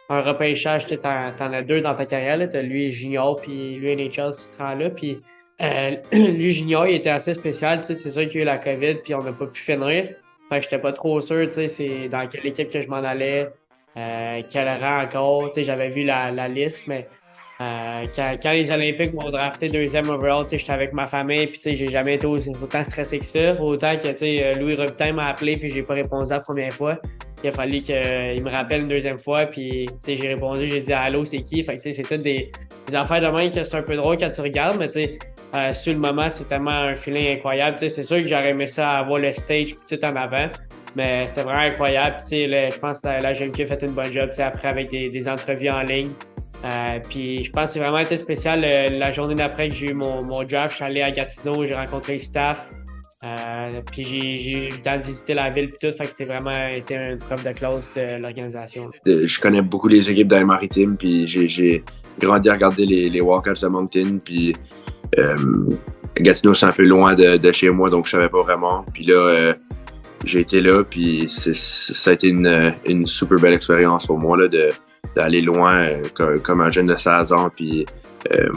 un repêchage, t'en as deux dans ta carrière, là. T'as lui junior, puis lui NHL, ce temps-là. Puis lui junior, il était assez spécial, tu sais. C'est sûr qu'il y a eu la COVID, puis on n'a pas pu finir. Fait que j'étais pas trop sûr, tu sais, c'est dans quelle équipe que je m'en allais, quel rang encore. Tu sais, j'avais vu la liste, mais quand les Olympiques m'ont drafté deuxième overall, tu sais, j'étais avec ma famille, puis tu sais, j'ai jamais été autant stressé que ça. Autant que, tu sais, Louis Robitaille m'a appelé, puis j'ai pas répondu la première fois. Il a fallu qu'il me rappelle une deuxième fois, puis tu sais, j'ai répondu, j'ai dit allô, c'est qui? Fait que tu sais, c'est toutes des affaires de même que c'est un peu drôle quand tu regardes, mais tu sais, sur le moment, c'est tellement un feeling incroyable. Tu sais, c'est sûr que j'aurais aimé ça avoir le stage puis tout en avant, mais c'était vraiment incroyable. Tu sais, je pense que la GMQ a fait une bonne job, tu sais, après avec des entrevues en ligne. Puis je pense que c'est vraiment été spécial la journée d'après que j'ai eu mon draft. Je suis allé à Gatineau, j'ai rencontré le staff. Puis j'ai eu le temps de visiter la ville puis tout, fait que c'était vraiment été une preuve de classe de l'organisation. Je connais beaucoup les équipes dans les maritimes, puis j'ai grandi à regarder les Wildcats de Moncton, puis Gatineau, c'est un peu loin de chez moi, donc je savais pas vraiment. Puis là, j'ai été là, puis ça a été une super belle expérience pour moi là, d'aller loin comme un jeune de 16 ans, puis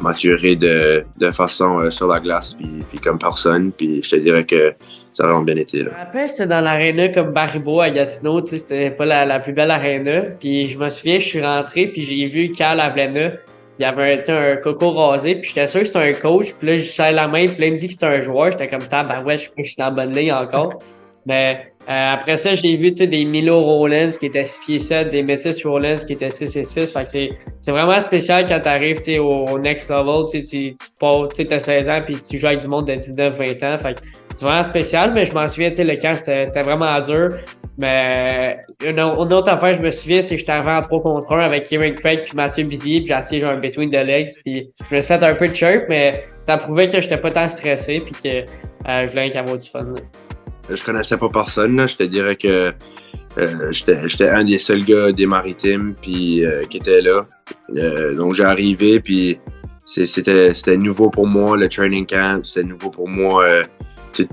maturer de façon sur la glace, puis comme personne. Puis je te dirais que ça a vraiment bien été. Je Là. me rappelle, c'était dans l'aréna comme Baribo à Gatineau, tu sais, c'était pas la plus belle aréna. Puis je me souviens, je suis rentré, puis j'ai vu Cal Avelena. Il y avait tu sais, un coco rasé, puis j'étais sûr que c'était un coach. Puis là, je serre la main, puis là, il me dit que c'était un joueur. J'étais comme, ouais, je suis dans la bonne ligne encore. Mais après ça, j'ai vu, tu sais, des Milo Rollins qui étaient 6 pieds 7, des Métis Rollins qui étaient 6 et 6. Fait que c'est vraiment spécial quand t'arrives, tu sais, au next level, tu sais, tu pars, tu sais, t'as 16 ans, puis tu joues avec du monde de 19, 20 ans. Fait que c'est vraiment spécial, mais je m'en souviens, tu sais, le camp, c'était vraiment dur. Mais une autre affaire, je me souviens, c'est que j'étais arrivé en 3 contre 1 avec Kieran Craig puis Mathieu Bizier, puis j'ai essayé de jouer un between the legs, puis je me suis fait un peu de chirp, mais ça prouvait que j'étais pas tant stressé, puis que je voulais avoir du fun. Là. Je connaissais pas personne, là. Je te dirais que j'étais un des seuls gars des maritimes puis qui était là. Donc j'ai arrivé puis c'était nouveau pour moi le training camp, c'était nouveau pour moi tout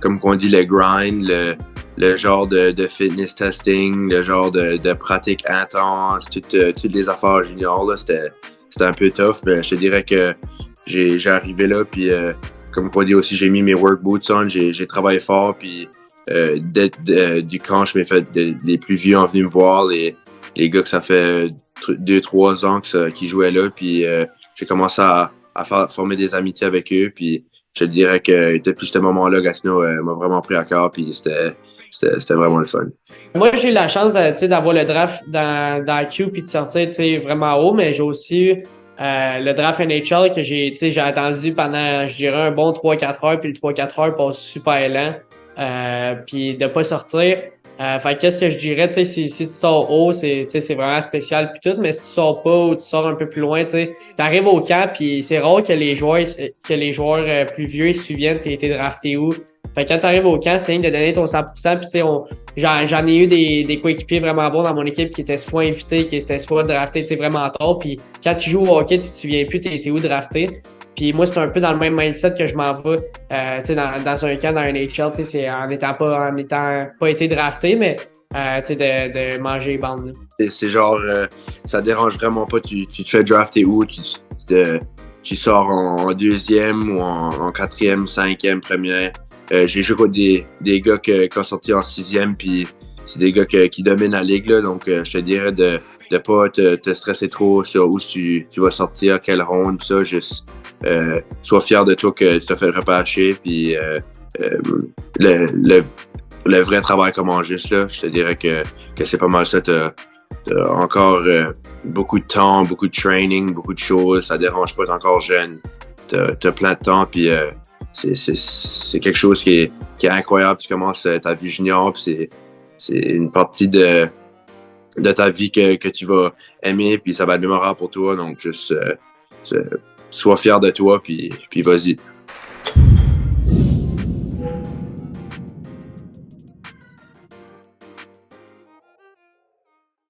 comme qu'on dit le grind, le genre de fitness testing, le genre de pratique intense, toutes les affaires juniors là, c'était un peu tough, mais je te dirais que j'ai arrivé là puis comme on dit aussi, j'ai mis mes work boots on, j'ai travaillé fort, puis du camp, je m'ai fait les plus vieux en venus me voir, les gars que ça fait 2-3 ans qui jouaient là, puis j'ai commencé à former des amitiés avec eux, puis je te dirais que depuis ce moment-là, Gatineau m'a vraiment pris à cœur, puis c'était vraiment le fun. Moi, j'ai eu la chance tu sais, d'avoir le draft dans Q puis de sortir tu sais, vraiment haut, mais j'ai aussi eu le draft NHL que j'ai attendu pendant, je dirais, un bon 3-4 heures, puis le 3-4 heures passe super lent, puis de pas sortir. Fait que qu'est-ce que je dirais, tu sais, si tu sors haut, c'est vraiment spécial puis tout, mais si tu sors pas ou tu sors un peu plus loin, tu sais, t'arrives au camp puis c'est rare que les joueurs plus vieux ils se souviennent t'as été drafté où. Fait que quand t'arrives au camp, c'est rien de donner ton 100%. Puis tu sais, j'en ai eu des coéquipiers vraiment bons dans mon équipe qui étaient soit invités, qui étaient soit draftés, tu sais, vraiment tard. Puis quand tu joues au hockey, tu te souviens plus t'es où drafté. Puis moi, c'est un peu dans le même mindset que je m'en vais, tu sais, dans un camp, dans un NHL, tu sais, c'est en étant pas été drafté, mais tu sais, de manger les bandes. C'est genre, ça dérange vraiment pas, tu te fais drafter où, tu sors en deuxième ou en quatrième, cinquième, première. J'ai joué contre des gars qui ont sorti en sixième, puis c'est des gars qui dominent la ligue, là, donc je te dirais de pas te stresser trop sur où tu vas sortir, quelle ronde, ça, juste sois fier de toi que tu t'as fait repêcher, puis le vrai travail commence juste là. Je te dirais que c'est pas mal ça. T'as encore beaucoup de temps, beaucoup de training, beaucoup de choses. Ça dérange pas, t'es encore jeune. T'as plein de temps, puis c'est quelque chose qui est incroyable. Tu commences ta vie junior, puis c'est une partie de ta vie que tu vas aimer, puis ça va être mémorable pour toi. Donc, juste sois fier de toi, puis vas-y.